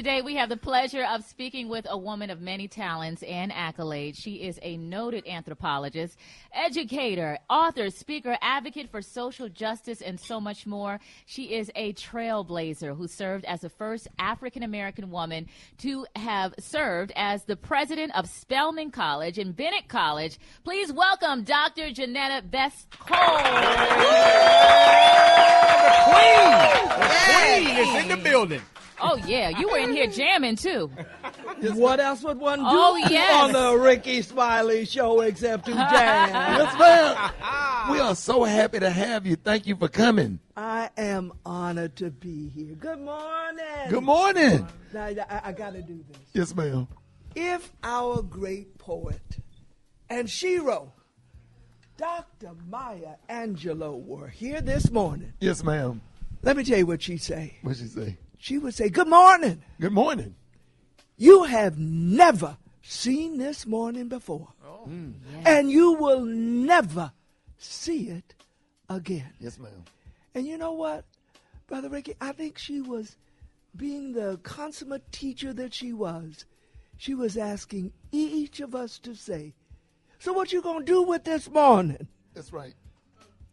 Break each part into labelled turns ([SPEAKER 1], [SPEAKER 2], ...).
[SPEAKER 1] today we have the pleasure of speaking with a woman of many talents and accolades. She is a noted anthropologist, educator, author, speaker, advocate for social justice, and so much more. She is a trailblazer who served as the first African-American woman to have served as the president of Spelman College and Bennett College. Please welcome Dr. Johnnetta Best-Cole.
[SPEAKER 2] The queen is in the building.
[SPEAKER 1] Oh, yeah. You were in here jamming, too.
[SPEAKER 3] What else would one do
[SPEAKER 1] yes.
[SPEAKER 3] on the Rickey Smiley show except to jam?
[SPEAKER 4] Yes, ma'am. We are so happy to have you. Thank you for coming.
[SPEAKER 3] I am honored to be here. Good morning.
[SPEAKER 4] Good morning.
[SPEAKER 3] Now, I got to do this.
[SPEAKER 4] Yes, ma'am.
[SPEAKER 3] If our great poet and shero, Dr. Maya Angelou, were here this morning,
[SPEAKER 4] Yes, ma'am.
[SPEAKER 3] let me tell you what she'd say.
[SPEAKER 4] What'd she say?
[SPEAKER 3] She would say, good morning.
[SPEAKER 4] Good morning.
[SPEAKER 3] You have never seen this morning before.
[SPEAKER 4] Oh.
[SPEAKER 3] And you will never see it again.
[SPEAKER 4] Yes, ma'am.
[SPEAKER 3] And you know what, Brother Rickey? I think she was, being the consummate teacher that she was asking each of us to say, so what you going to do with this morning?
[SPEAKER 4] That's right.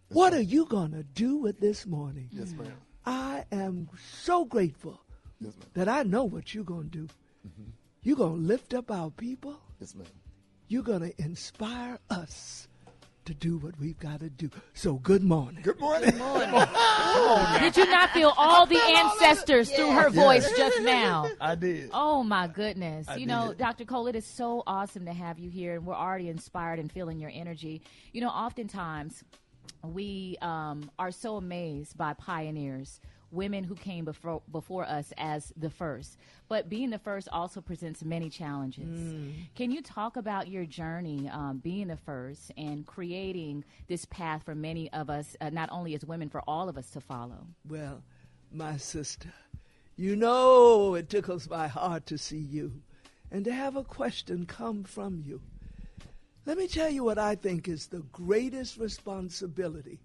[SPEAKER 3] What are you going to do with this morning?
[SPEAKER 4] Yes, ma'am.
[SPEAKER 3] I am so grateful
[SPEAKER 4] Yes, ma'am.
[SPEAKER 3] that I know what you're going to do. You're going to lift up our people.
[SPEAKER 4] Yes, ma'am.
[SPEAKER 3] You're going to inspire us to do what we've got to do. So good morning.
[SPEAKER 4] Good morning.
[SPEAKER 1] Did you not feel all the ancestors through her voice just now?
[SPEAKER 4] I did.
[SPEAKER 1] Oh, my goodness.
[SPEAKER 4] I
[SPEAKER 1] You know,
[SPEAKER 4] did.
[SPEAKER 1] Dr. Cole, it is so awesome to have you here, and we're already inspired and feeling your energy. You know, oftentimes we are so amazed by pioneers, women who came before us as the first. But being the first also presents many challenges. Can you talk about your journey being the first and creating this path for many of us, not only as women, for all of us to follow?
[SPEAKER 3] Well, my sister, you know it tickles my heart to see you and to have a question come from you. Let me tell you what I think is the greatest responsibility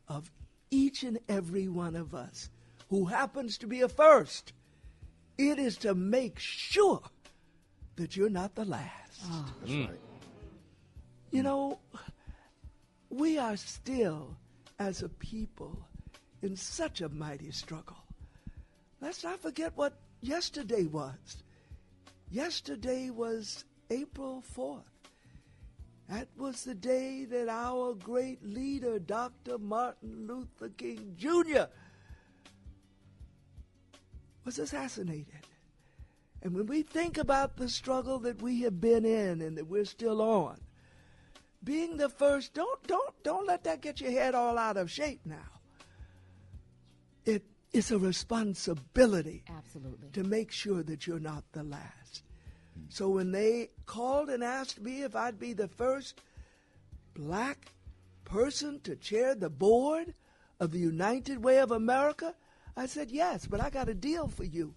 [SPEAKER 3] of each and every one of us who happens to be a first. It is to make sure that you're not the last.
[SPEAKER 4] That's right.
[SPEAKER 3] You know, we are still, as a people, in such a mighty struggle. Let's not forget what yesterday was. Yesterday was April 4th. That was the day that our great leader, Dr. Martin Luther King Jr., was assassinated. And when we think about the struggle that we have been in and that we're still on, being the first, don't let that get your head all out of shape now. It's a responsibility
[SPEAKER 1] Absolutely.
[SPEAKER 3] to make sure that you're not the last. So when they called and asked me if I'd be the first black person to chair the board of the United Way of America, I said, yes, but I got a deal for you.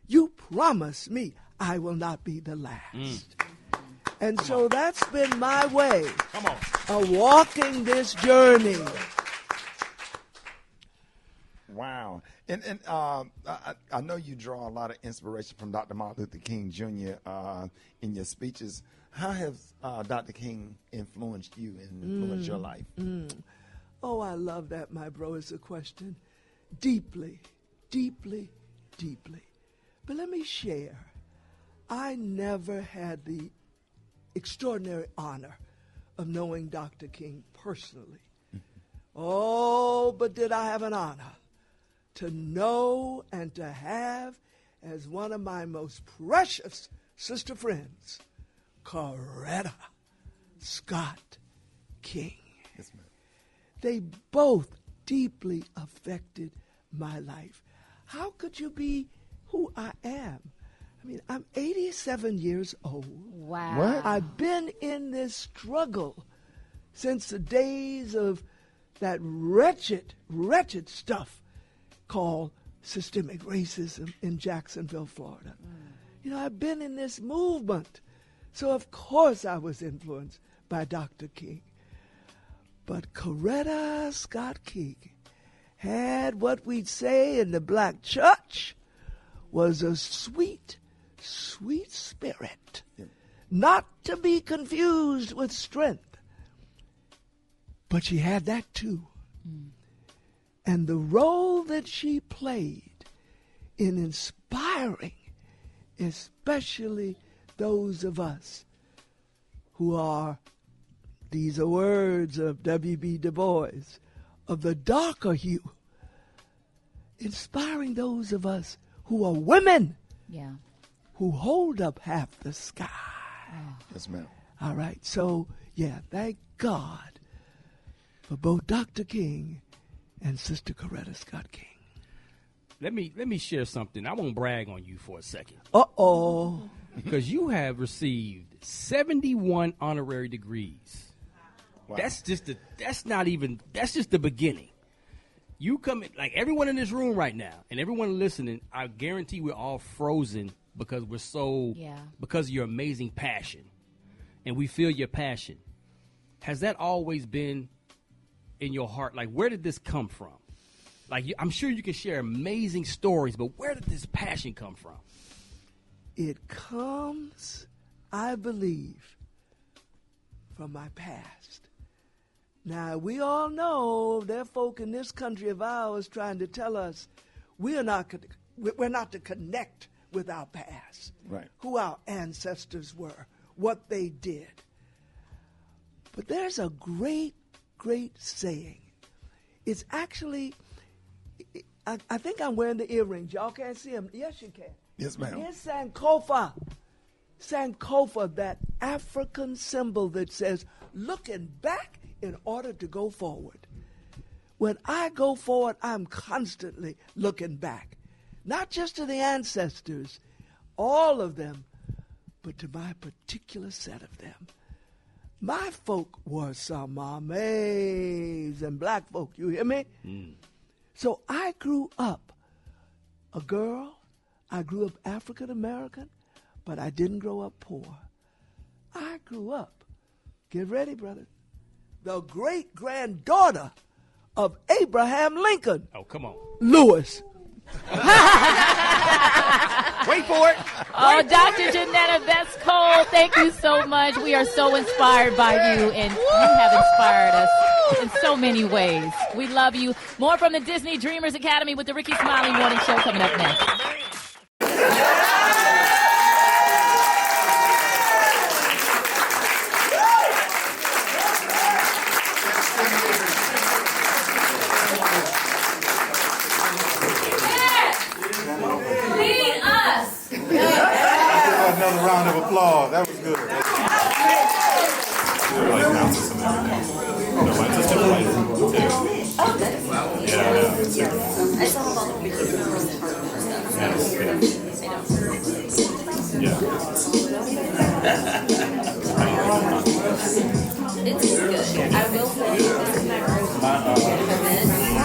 [SPEAKER 3] You promise me I will not be the last. And so that's been my way of walking this journey.
[SPEAKER 4] Wow. And I know you draw a lot of inspiration from Dr. Martin Luther King Jr. In your speeches. How has Dr. King influenced you and influenced your life?
[SPEAKER 3] Oh, I love that, my bro, is a question. Deeply, deeply, deeply. But let me share. I never had the extraordinary honor of knowing Dr. King personally. Oh, but did I have an honor to know and to have as one of my most precious sister friends, Coretta Scott King.
[SPEAKER 4] Yes, ma'am.
[SPEAKER 3] They both deeply affected my life. How could you be who I am? I mean, I'm 87 years old.
[SPEAKER 1] Wow.
[SPEAKER 4] What?
[SPEAKER 3] I've been in this struggle since the days of that wretched stuff called systemic racism in Jacksonville, Florida. You know, I've been in this movement. So, of course, I was influenced by Dr. King. But Coretta Scott King had what we'd say in the black church was a sweet, sweet spirit, not to be confused with strength. But she had that too. And the role that she played in inspiring, especially those of us who are, these are words of W.B. Du Bois, of the darker hue, inspiring those of us who are women, who hold up half the sky.
[SPEAKER 4] Yes, ma'am.
[SPEAKER 3] All right, so, thank God for both Dr. King and Sister Coretta Scott King.
[SPEAKER 2] Let me share something. I won't brag on you for a second.
[SPEAKER 3] Uh-oh.
[SPEAKER 2] Because you have received 71 honorary degrees.
[SPEAKER 4] Wow.
[SPEAKER 2] That's just the beginning. You come in, like everyone in this room right now, and everyone listening, I guarantee we're all frozen because because of your amazing passion. And we feel your passion. Has that always been in your heart? Like, where did this come from? Like, I'm sure you can share amazing stories, but where did this passion come from?
[SPEAKER 3] It comes, I believe, from my past. Now, we all know there are folk in this country of ours trying to tell us we're not to connect with our past,
[SPEAKER 4] right? Who
[SPEAKER 3] our ancestors were, what they did. But there's a great, great saying. It's actually, I think I'm wearing the earrings. Y'all can't see them. Yes, you can.
[SPEAKER 4] Yes, ma'am.
[SPEAKER 3] It's Sankofa. Sankofa, that African symbol that says, looking back in order to go forward. When I go forward, I'm constantly looking back. Not just to the ancestors, all of them, but to my particular set of them. My folk were some amazing black folk, you hear me? So I grew up a girl. I grew up African American, but I didn't grow up poor. I grew up, get ready, brother, the great-granddaughter of Abraham Lincoln.
[SPEAKER 2] Oh, come on.
[SPEAKER 3] Lewis.
[SPEAKER 2] Wait for it.
[SPEAKER 1] Oh, Dr. Johnnetta, that's cold. Thank you so much. We are so inspired by you, and you have inspired us in so many ways. We love you. More from the Disney Dreamers Academy with the Rickey Smiley Morning Show coming up next.
[SPEAKER 5] Another round of applause. That was good.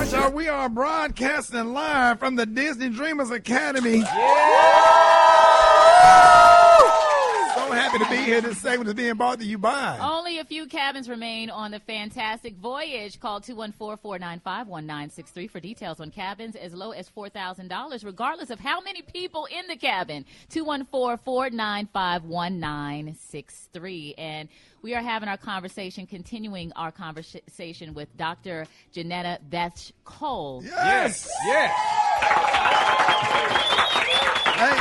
[SPEAKER 4] So we are broadcasting live from the Disney Dreamers Academy. So happy to be here. This segment is being brought to you by.
[SPEAKER 1] Only a few cabins remain on the fantastic voyage. Call 214-495-1963 for details on cabins as low as $4,000, regardless of how many people in the cabin. 214-495-1963. And we are having our conversation, continuing our conversation with Dr. Johnnetta Beth Cole.
[SPEAKER 4] Yes.
[SPEAKER 2] Yes.
[SPEAKER 4] Hey,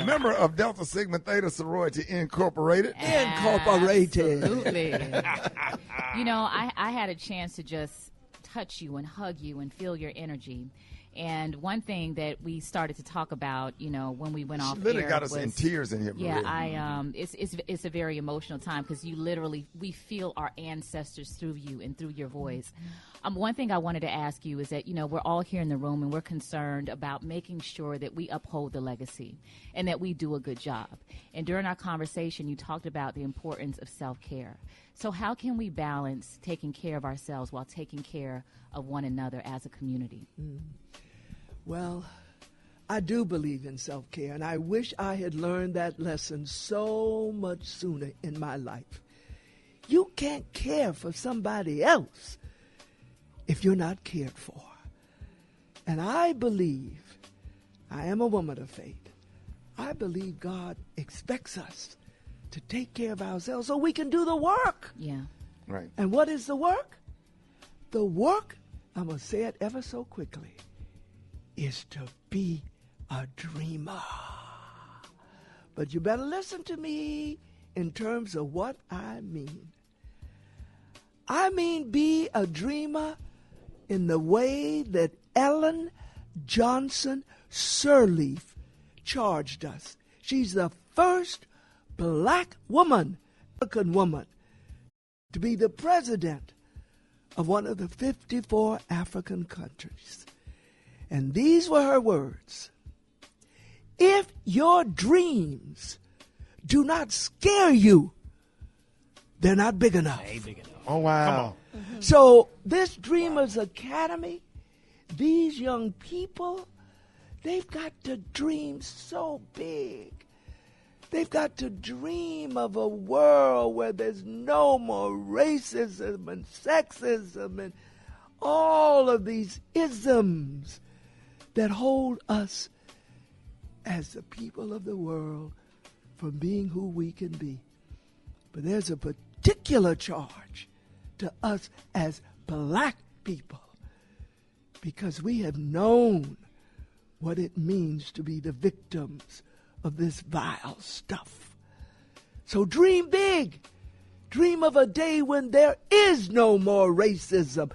[SPEAKER 4] member of Delta Sigma Theta Sorority Incorporated.
[SPEAKER 1] Absolutely. You know, I had a chance to just touch you and hug you and feel your energy. And one thing that we started to talk about, you know, when we went off
[SPEAKER 4] literally
[SPEAKER 1] air
[SPEAKER 4] got us
[SPEAKER 1] was,
[SPEAKER 4] in tears in here.
[SPEAKER 1] Yeah, it's a very emotional time because we feel our ancestors through you and through your voice. One thing I wanted to ask you is that, you know, we're all here in the room and we're concerned about making sure that we uphold the legacy and that we do a good job. And during our conversation, you talked about the importance of self-care. So how can we balance taking care of ourselves while taking care of one another as a community?
[SPEAKER 3] Well, I do believe in self-care, and I wish I had learned that lesson so much sooner in my life. You can't care for somebody else if you're not cared for. And I believe I am a woman of faith. I believe God expects us to take care of ourselves so we can do the work.
[SPEAKER 1] Yeah.
[SPEAKER 4] Right.
[SPEAKER 3] And what is the work? The work, I'm going to say it ever so quickly, is to be a dreamer. But you better listen to me in terms of what I mean. I mean be a dreamer in the way that Ellen Johnson Sirleaf charged us. She's the first black woman, American woman, to be the president of one of the 54 African countries. And these were her words. If your dreams do not scare you, they're not big enough.
[SPEAKER 2] Ain't big enough.
[SPEAKER 4] Oh, wow.
[SPEAKER 3] So this Dreamers Academy, these young people, they've got to dream so big. They've got to dream of a world where there's no more racism and sexism and all of these isms that hold us as the people of the world from being who we can be. But there's a particular charge to us as black people because we have known what it means to be the victims of this vile stuff. So dream big. Dream of a day when there is no more racism.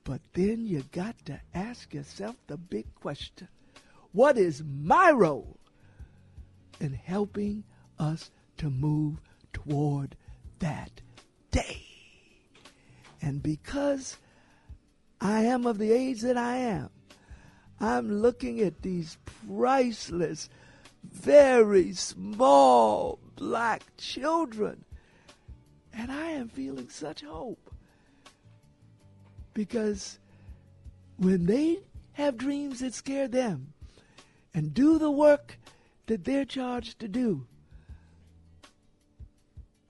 [SPEAKER 3] But then you got to ask yourself the big question. What is my role in helping us to move toward that day? And because I am of the age that I am, I'm looking at these priceless, very small black children, and I am feeling such hope. Because when they have dreams that scare them and do the work that they're charged to do,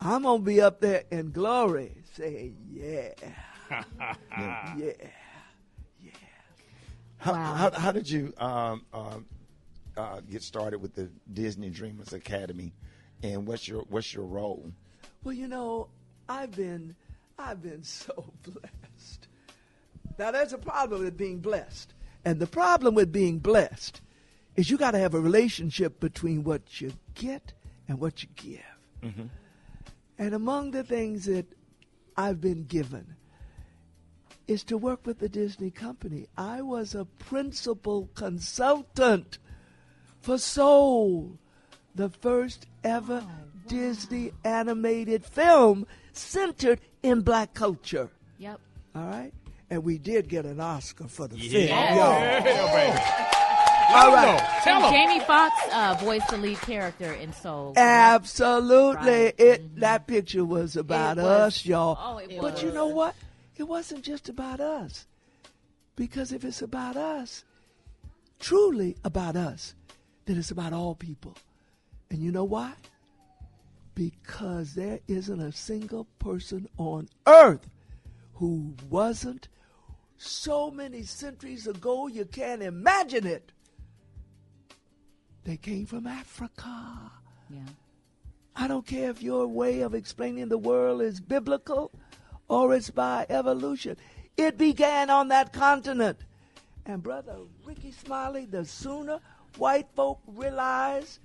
[SPEAKER 3] I'm going to be up there in glory saying, yeah, yeah.
[SPEAKER 4] How did you get started with the Disney Dreamers Academy, and what's your role?
[SPEAKER 3] Well, you know, I've been so blessed. Now, there's a problem with being blessed, and the problem with being blessed is you got to have a relationship between what you get and what you give. Mm-hmm. And among the things that I've been given is to work with the Disney company. I was a principal consultant for Soul, the first ever Disney animated film centered in black culture.
[SPEAKER 1] Yep.
[SPEAKER 3] All right? And we did get an Oscar for the film.
[SPEAKER 2] Yeah, baby.
[SPEAKER 3] All right.
[SPEAKER 2] Tell them.
[SPEAKER 1] Jamie Foxx voiced the lead character in Soul.
[SPEAKER 3] Absolutely.
[SPEAKER 1] Right.
[SPEAKER 3] That picture was about
[SPEAKER 1] It was.
[SPEAKER 3] us, y'all.
[SPEAKER 1] Oh, it
[SPEAKER 3] But
[SPEAKER 1] was.
[SPEAKER 3] you know what? It wasn't just about us. Because if it's about us, truly about us, then it's about all people. And you know why? Because there isn't a single person on earth who wasn't so many centuries ago, you can't imagine it. They came from Africa.
[SPEAKER 1] Yeah.
[SPEAKER 3] I don't care if your way of explaining the world is biblical or it's by evolution. It began on that continent. And Brother Rickey Smiley, the sooner white folk realize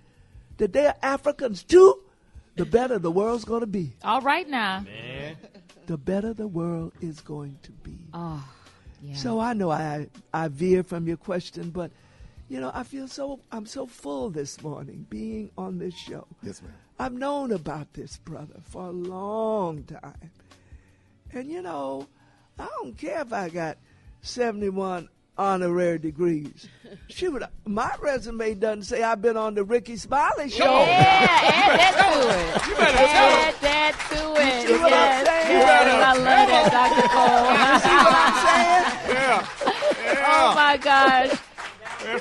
[SPEAKER 3] that they're Africans too, the better the world's going to be.
[SPEAKER 1] All right now.
[SPEAKER 2] Man.
[SPEAKER 3] The better the world is going to be.
[SPEAKER 1] Oh, yeah.
[SPEAKER 3] So I know I veered from your question, but, you know, I'm so full this morning being on this show.
[SPEAKER 4] Yes, ma'am.
[SPEAKER 3] I've known about this brother for a long time. And, you know, I don't care if I got 71 honorary degrees. Shoot, my resume doesn't say I've been on the Rickey Smiley show.
[SPEAKER 1] Yeah, add that to it.
[SPEAKER 2] You better tell them.
[SPEAKER 1] Add that to it.
[SPEAKER 3] see what I'm saying?
[SPEAKER 1] Yes, I love that, Dr. Cole.
[SPEAKER 2] You see what I'm saying? Yeah.
[SPEAKER 1] Oh, my gosh.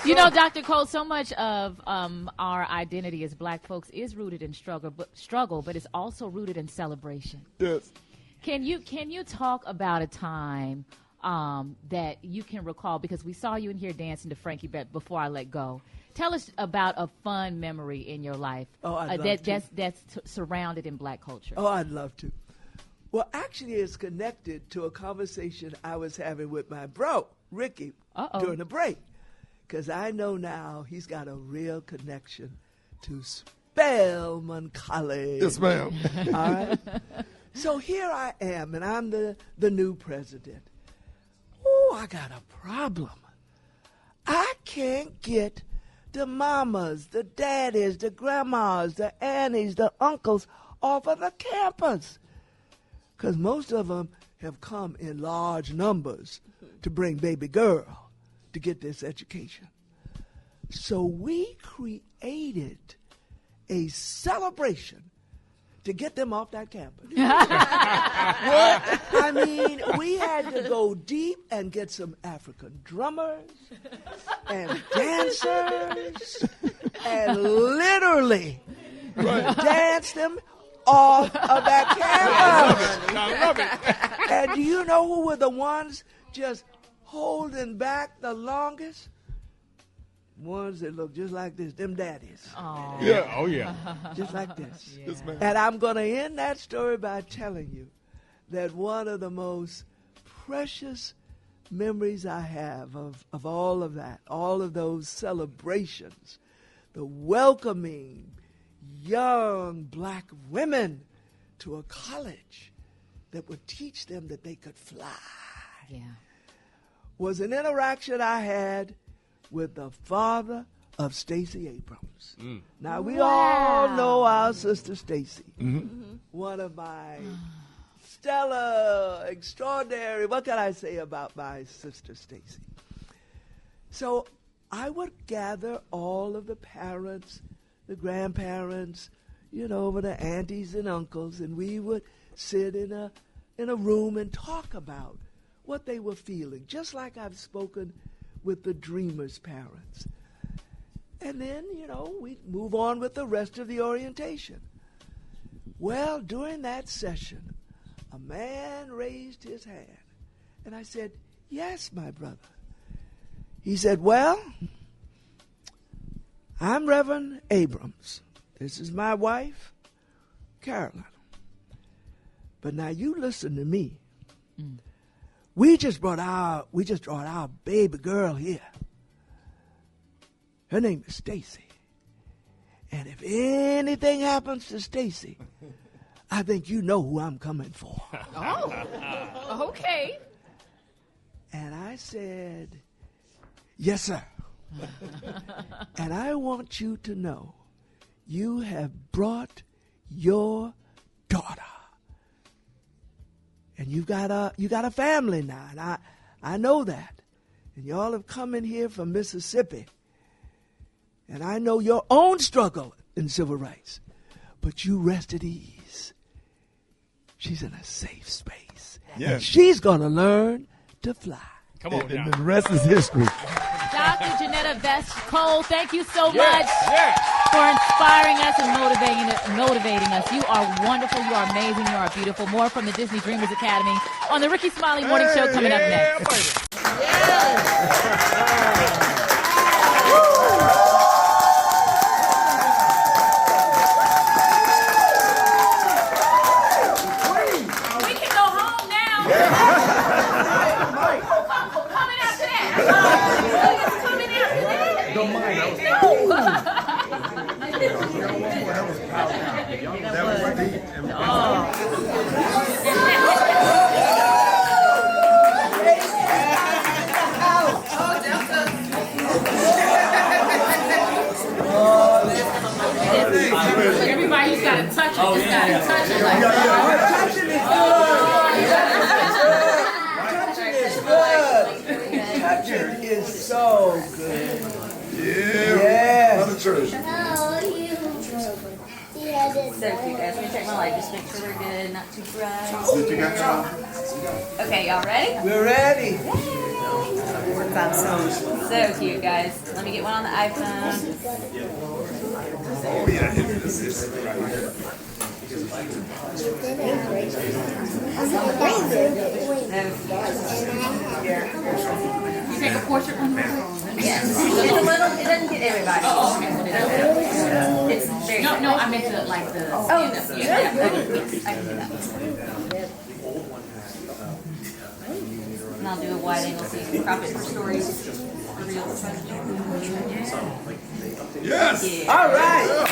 [SPEAKER 1] You know, Dr. Cole, so much of our identity as black folks is rooted in struggle, but it's also rooted in celebration.
[SPEAKER 4] Yes.
[SPEAKER 1] Can you talk about a time that you can recall? Because we saw you in here dancing to Frankie before I let go. Tell us about a fun memory in your life that's surrounded in black culture.
[SPEAKER 3] Oh, I'd love to. Well, actually, it's connected to a conversation I was having with my bro, Rickey, during the break. Because I know now he's got a real connection to Spelman College.
[SPEAKER 4] Yes, ma'am.
[SPEAKER 3] All right? So here I am, and I'm the new president. Oh, I got a problem. I can't get the mamas, the daddies, the grandmas, the aunties, the uncles off of the campus. Because most of them have come in large numbers to bring baby girl to get this education. So we created a celebration to get them off that campus. I mean, we had to go deep and get some African drummers and dancers and literally dance them off of that campus.
[SPEAKER 2] I love it.
[SPEAKER 3] And do you know who were the ones just holding back the longest? Ones that look just like this, them daddies.
[SPEAKER 1] Aww.
[SPEAKER 2] Yeah, oh yeah.
[SPEAKER 3] Just like this.
[SPEAKER 4] Yes, ma'am.
[SPEAKER 3] And I'm going to end that story by telling you that one of the most precious memories I have of all of that, all of those celebrations, the welcoming young black women to a college that would teach them that they could fly, was an interaction I had with the father of Stacey Abrams. Now, we all know our sister Stacey, one of my stellar, extraordinary, what can I say about my sister Stacey? So I would gather all of the parents, the grandparents, you know, over the aunties and uncles, and we would sit in a room and talk about what they were feeling, just like I've spoken with the Dreamers' parents. And then, you know, we move on with the rest of the orientation. Well, during that session, a man raised his hand, and I said, "Yes, my brother." He said, "Well, I'm Reverend Abrams. This is my wife, Carolyn. But now you listen to me. We just brought our baby girl here. Her name is Stacey. And if anything happens to Stacey, I think you know who I'm coming for."
[SPEAKER 1] Oh, okay.
[SPEAKER 3] And I said, "Yes, sir. And I want you to know you have brought your daughter. And you got a family now, and I know that. And y'all have come in here from Mississippi. And I know your own struggle in civil rights. But you rest at ease. She's in a safe space.
[SPEAKER 4] Yes.
[SPEAKER 3] And she's going to learn to fly."
[SPEAKER 2] Come on now.
[SPEAKER 4] And the rest is history.
[SPEAKER 1] Dr. Johnnetta Best-Cole, thank you so much for inspiring us and motivating us. You are wonderful. You are amazing. You are beautiful. More from the Disney Dreamers Academy on the Rickey Smiley Morning Show coming up next. We can go home now. Coming after that. Coming after that.
[SPEAKER 5] Don't mind. That was deep.
[SPEAKER 1] Everybody's got to touch it. Just got to touch it. Like,
[SPEAKER 3] Touching is good. Touching is so good.
[SPEAKER 4] Yeah. Mother Church.
[SPEAKER 6] So cute, guys. Let me check my light. Just make sure we're good, not too bright.
[SPEAKER 5] What you got?
[SPEAKER 6] Okay, y'all ready?
[SPEAKER 3] We're ready.
[SPEAKER 6] So cute, guys. Let me get one on the iPhone.
[SPEAKER 4] Oh, yeah. This is right here.
[SPEAKER 1] You take a portrait one?
[SPEAKER 6] Yes. It's a little, it doesn't get everybody.
[SPEAKER 1] Oh, okay.
[SPEAKER 6] It's very
[SPEAKER 1] No, I meant the, like the.
[SPEAKER 6] Oh, yeah. I can do that. And I'll do a wide angle so you can crop it for stories.
[SPEAKER 5] Yes.
[SPEAKER 6] Yeah.
[SPEAKER 3] All right.